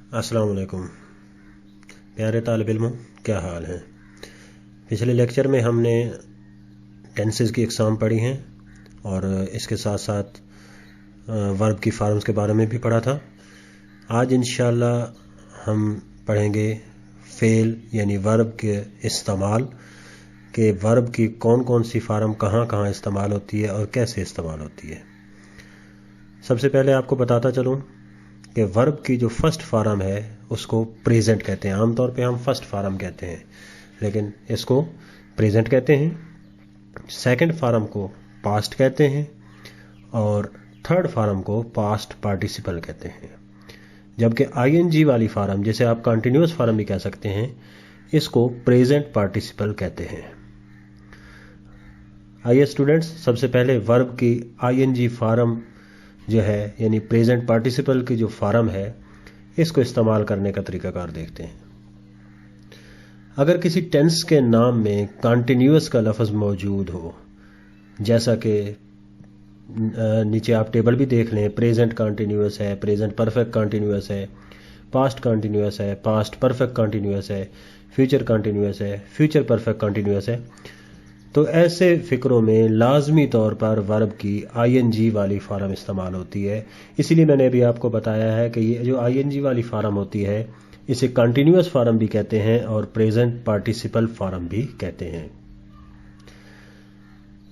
अस्सलाम वालेकुम प्यारे तालिब इल्मों, क्या हाल है। पिछले लेक्चर में हमने टेंसेस की अक़साम पढ़ी हैं और इसके साथ साथ वर्ब की फार्म्स के बारे में भी पढ़ा था। आज इंशाअल्लाह हम पढ़ेंगे फ़ेल यानी वर्ब के इस्तेमाल के वर्ब की कौन कौन सी फार्म कहाँ कहाँ इस्तेमाल होती है और कैसे इस्तेमाल होती है। सबसे पहले आपको बताता चलूँ कि वर्ब की जो फर्स्ट फार्म है उसको प्रेजेंट कहते हैं। आमतौर पे हम फर्स्ट फार्म कहते हैं, लेकिन इसको प्रेजेंट कहते हैं। सेकंड फार्म को पास्ट कहते हैं और थर्ड फार्म को पास्ट पार्टिसिपल कहते हैं। जबकि आईएनजी वाली फार्म, जिसे आप कंटिन्यूअस फार्म भी कह सकते हैं, इसको प्रेजेंट पार्टिसिपल कहते हैं। आइए स्टूडेंट्स, सबसे पहले वर्ब की आईएनजी फार्म जो है यानी प्रेजेंट पार्टिसिपल की जो फार्म है, इसको इस्तेमाल करने का तरीकाकार देखते हैं। अगर किसी टेंस के नाम में कंटिन्यूअस का लफ्ज़ मौजूद हो, जैसा कि नीचे आप टेबल भी देख लें, प्रेजेंट कंटिन्यूअस है, प्रेजेंट परफेक्ट कंटिन्यूअस है, पास्ट कंटिन्यूअस है, पास्ट परफेक्ट कंटिन्यूअस है, फ्यूचर कंटिन्यूअस है, फ्यूचर परफेक्ट कंटिन्यूअस है, तो ऐसे फ़िक्रों में लाजमी तौर पर वर्ब की आईएनजी वाली फार्म इस्तेमाल होती है। इसीलिए मैंने अभी आपको बताया है कि ये जो आईएनजी वाली फार्म होती है, इसे कंटिन्यूअस फार्म भी कहते हैं और प्रेजेंट पार्टिसिपल फार्म भी कहते हैं।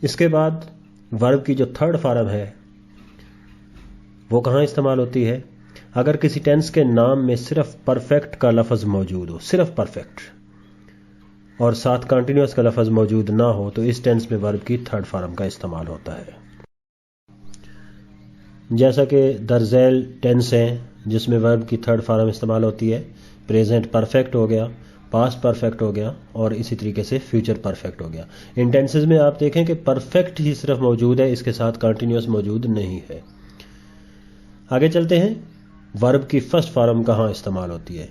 इसके बाद वर्ब की जो थर्ड फार्म है वो कहाँ इस्तेमाल होती है। अगर किसी टेंस के नाम में सिर्फ परफेक्ट का लफ्ज़ मौजूद हो, सिर्फ परफेक्ट, और साथ कंटिन्यूअस का लफ्ज़ मौजूद ना हो, तो इस टेंस में वर्ब की थर्ड फार्म का इस्तेमाल होता है। जैसा कि दरज़ैल टेंस है जिसमें वर्ब की थर्ड फार्म इस्तेमाल होती है, प्रेजेंट परफेक्ट हो गया, पास्ट परफेक्ट हो गया और इसी तरीके से फ्यूचर परफेक्ट हो गया। इन टेंसेस में आप देखें कि परफेक्ट ही सिर्फ मौजूद है, इसके साथ कंटिन्यूअस मौजूद नहीं है। आगे चलते हैं, वर्ब की फर्स्ट फार्म कहाँ इस्तेमाल होती है।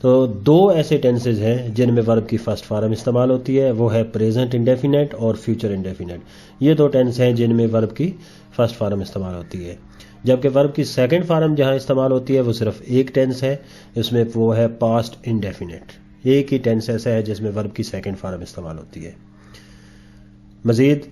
तो दो ऐसे टेंसेज हैं जिनमें वर्ब की फर्स्ट फार्म इस्तेमाल होती है, वो है प्रेजेंट इंडेफिनेट और फ्यूचर इंडेफिनेट। ये दो टेंस हैं जिनमें वर्ब की फर्स्ट फार्म इस्तेमाल होती है। जबकि वर्ब की सेकंड फार्म जहां इस्तेमाल होती है वो सिर्फ एक टेंस है, इसमें वो है पास्ट इंडेफिनेट। एक ही टेंस ऐसा है जिसमें वर्ब की सेकंड फार्म इस्तेमाल होती है। मज़ीद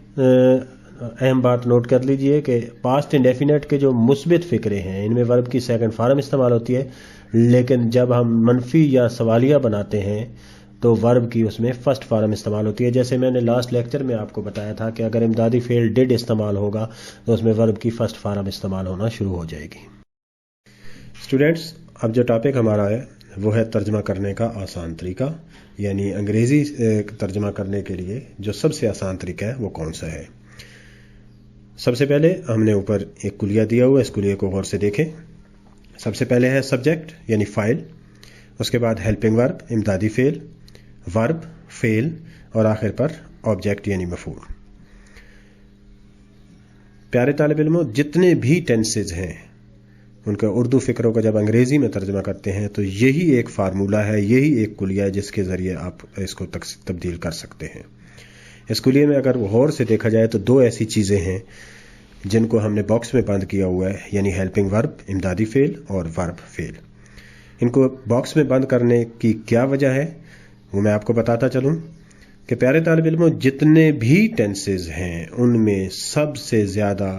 अहम बात नोट कर लीजिए कि पास्ट इंडेफिनेट के जो मुस्बित फ़िक्रे हैं इनमें वर्ब की सेकंड फार्म इस्तेमाल होती है, लेकिन जब हम मनफी या सवालिया बनाते हैं तो वर्ब की उसमें फर्स्ट फार्म इस्तेमाल होती है। जैसे मैंने लास्ट लेक्चर में आपको बताया था कि अगर इमदादी फेल डिड इस्तेमाल होगा तो उसमें वर्ब की फर्स्ट फार्म इस्तेमाल होना शुरू हो जाएगी। स्टूडेंट्स, अब जो टॉपिक हमारा है वो है तर्जमा करने का आसान तरीका, यानी अंग्रेज़ी तर्जमा करने के लिए जो सबसे आसान तरीका है वो कौन सा है। सबसे पहले हमने ऊपर एक कुलिया दिया हुआ है, इस कुलिया को गौर से देखें। सबसे पहले है सब्जेक्ट यानी फाइल, उसके बाद हेल्पिंग वर्ब इमदादी फेल, वर्ब, फेल और आखिर पर ऑब्जेक्ट यानी मफूल। प्यारे तालिब इल्मों, जितने भी टेंसेज हैं उनका उर्दू फ़िक्रों का जब अंग्रेज़ी में तर्जमा करते हैं तो यही एक फार्मूला है, यही एक कुलिया है जिसके ज़रिए आप इसको तब्दील कर सकते हैं। इस कुलिये में अगर गौर से देखा जाए तो दो ऐसी चीज़ें हैं जिनको हमने बॉक्स में बंद किया हुआ है, यानी हेल्पिंग वर्ब इमदादी फेल और वर्ब फेल। इनको बॉक्स में बंद करने की क्या वजह है वो मैं आपको बताता चलूँ कि प्यारे तालिब इल्मों, जितने भी टेंसेज हैं उनमें सबसे ज़्यादा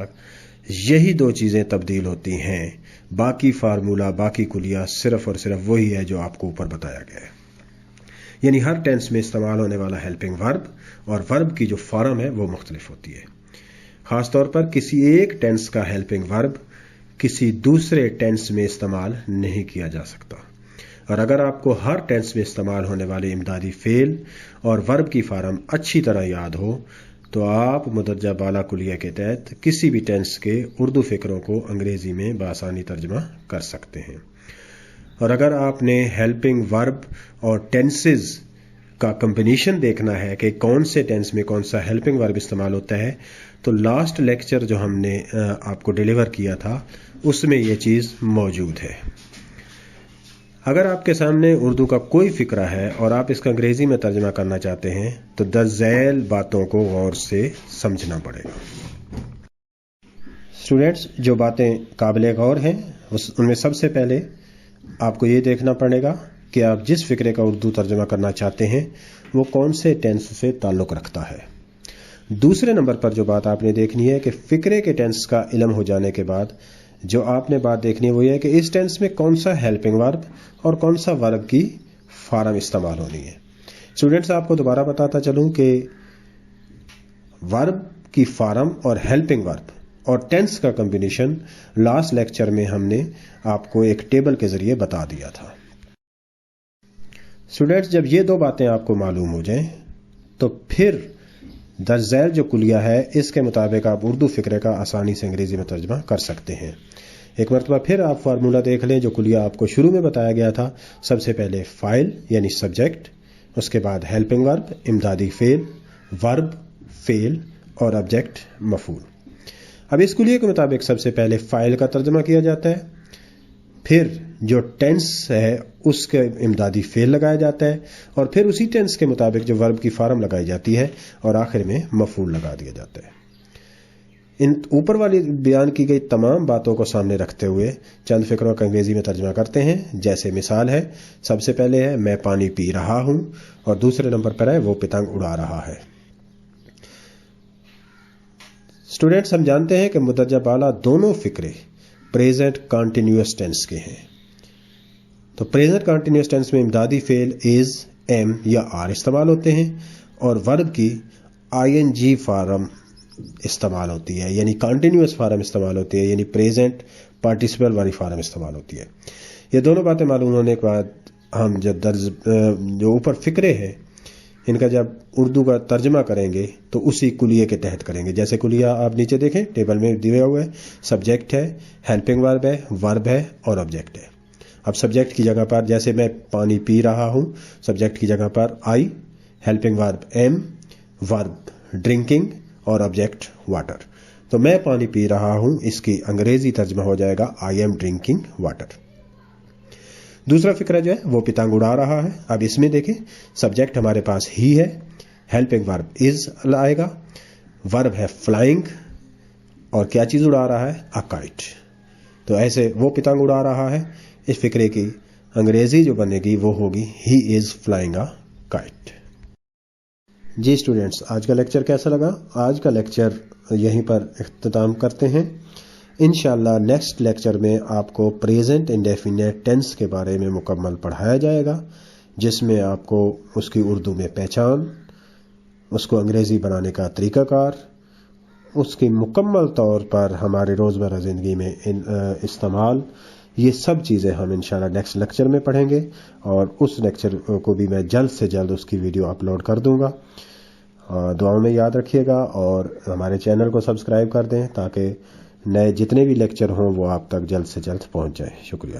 यही दो चीज़ें तब्दील होती हैं। बाकी फार्मूला, बाकी कुलिया सिर्फ और सिर्फ वही है जो आपको ऊपर बताया गया है। यानी हर टेंस में इस्तेमाल होने वाला हेल्पिंग वर्ब और वर्ब की जो फार्म है वो मुख्तलिफ होती है। ख़ास तौर पर किसी एक टेंस का हेल्पिंग वर्ब किसी दूसरे टेंस में इस्तेमाल नहीं किया जा सकता। और अगर आपको हर टेंस में इस्तेमाल होने वाले इमदादी फेल और वर्ब की फार्म अच्छी तरह याद हो तो आप मुदर्जा बाला कुलिया के तहत किसी भी टेंस के उर्दू फ़िक्रों को अंग्रेज़ी में बआसानी तर्जमा कर सकते हैं। और अगर आपने हेल्पिंग वर्ब और टेंसेज का कम्बिनेशन देखना है कि कौन से टेंस में कौन सा हेल्पिंग वर्ब इस्तेमाल होता है, तो लास्ट लेक्चर जो हमने आपको डिलीवर किया था उसमें ये चीज़ मौजूद है। अगर आपके सामने उर्दू का कोई फ़िक्रा है और आप इसका अंग्रेज़ी में तर्जमा करना चाहते हैं तो दरज़ैल बातों को गौर से समझना पड़ेगा। स्टूडेंट्स, जो बातें काबिल गौर हैं उनमें सबसे पहले آپ کو یہ دیکھنا پڑے گا کہ آپ جس فقرے کا اردو ترجمہ کرنا چاہتے ہیں وہ کون سے ٹینس سے تعلق رکھتا ہے۔ دوسرے نمبر پر جو بات آپ نے دیکھنی ہے کہ فقرے کے ٹینس کا علم ہو جانے کے بعد جو آپ نے بات دیکھنی ہے وہ یہ ہے کہ اس ٹینس میں کون سا ہیلپنگ ورب اور کون سا ورب کی فارم استعمال ہونی ہے۔ اسٹوڈنٹس آپ کو دوبارہ بتاتا چلوں کہ ورب کی فارم اور ہیلپنگ ورب اور ٹینس کا کمبینیشن لاسٹ لیکچر میں ہم نے آپ کو ایک ٹیبل کے ذریعے بتا دیا تھا۔ اسٹوڈنٹس جب یہ دو باتیں آپ کو معلوم ہو جائیں تو پھر درج ذیل جو کلیہ ہے اس کے مطابق آپ اردو فقرے کا آسانی سے انگریزی میں ترجمہ کر سکتے ہیں۔ ایک مرتبہ پھر آپ فارمولہ دیکھ لیں جو کلیہ آپ کو شروع میں بتایا گیا تھا۔ سب سے پہلے فاعل یعنی سبجیکٹ، اس کے بعد ہیلپنگ ورب امدادی فعل، ورب فعل اور آبجیکٹ مفعول۔ اب اس کلیہ کے مطابق سب سے پہلے فاعل کا ترجمہ کیا جاتا ہے، پھر جو ٹینس ہے اس کے امدادی فعل لگایا جاتا ہے اور پھر اسی ٹینس کے مطابق جو ورب کی فارم لگائی جاتی ہے اور آخر میں مفعول لگا دیا جاتا ہے۔ ان اوپر والی بیان کی گئی تمام باتوں کو سامنے رکھتے ہوئے چند فقروں کا انگریزی میں ترجمہ کرتے ہیں۔ جیسے مثال ہے، سب سے پہلے ہے میں پانی پی رہا ہوں اور دوسرے نمبر پر ہے وہ پتنگ اڑا رہا ہے۔ اسٹوڈنٹس ہم جانتے ہیں کہ مدرجہ بالا دونوں فقرے پریزنٹ کانٹینیوس ٹینس کے ہیں، تو پریزنٹ کانٹینیوس ٹینس میں امدادی فعل از، ایم یا آر استعمال ہوتے ہیں اور ورب کی آئی این جی فارم استعمال ہوتی ہے، یعنی کانٹینیوس فارم استعمال ہوتی ہے، یعنی پریزنٹ پارٹیسپل والی فارم استعمال ہوتی ہے۔ یہ دونوں باتیں معلوم ہونے کے بعد ہم جب جو اوپر فقرے ہیں ان کا جب اردو کا ترجمہ کریں گے تو اسی کلیے کے تحت کریں گے۔ جیسے کلیہ آپ نیچے دیکھیں ٹیبل میں دیا ہوا ہے، سبجیکٹ ہے، ہیلپنگ ورب ہے، ورب ہے اور آبجیکٹ ہے۔ اب سبجیکٹ کی جگہ پر جیسے میں پانی پی رہا ہوں، سبجیکٹ کی جگہ پر آئی، ہیلپنگ ورب ایم، ورب ڈرنکنگ اور آبجیکٹ واٹر۔ تو میں پانی پی رہا ہوں، اس کی انگریزی ترجمہ ہو جائے گا آئی ایم ڈرنکنگ واٹر۔ دوسرا فقرہ جو ہے وہ پتنگ اڑا رہا ہے۔ اب اس میں دیکھیں سبجیکٹ ہمارے پاس ہی ہے، ہیلپنگ ورب از آئے گا، ورب ہے فلائنگ اور کیا چیز اڑا رہا ہے؟ اے کائٹ۔ تو ایسے وہ پتنگ اڑا رہا ہے، اس فقرے کی انگریزی جو بنے گی وہ ہوگی he is flying a kite. جی اسٹوڈنٹس آج کا لیکچر کیسا لگا؟ آج کا لیکچر یہیں پر اختتام کرتے ہیں۔ انشاءاللہ نیکسٹ لیکچر میں آپ کو پریزنٹ انڈیفینٹ ٹینس کے بارے میں مکمل پڑھایا جائے گا، جس میں آپ کو اس کی اردو میں پہچان، اس کو انگریزی بنانے کا طریقہ کار، اس کی مکمل طور پر ہمارے روزمرہ زندگی میں استعمال، یہ سب چیزیں ہم انشاءاللہ نیکسٹ لیکچر میں پڑھیں گے اور اس لیکچر کو بھی میں جلد سے جلد اس کی ویڈیو اپلوڈ کر دوں گا۔ دعاؤں میں یاد رکھیے گا اور ہمارے چینل کو سبسکرائب کر دیں تاکہ نئے جتنے بھی لیکچر ہوں وہ آپ تک جلد سے جلد پہنچ جائیں۔ شکریہ۔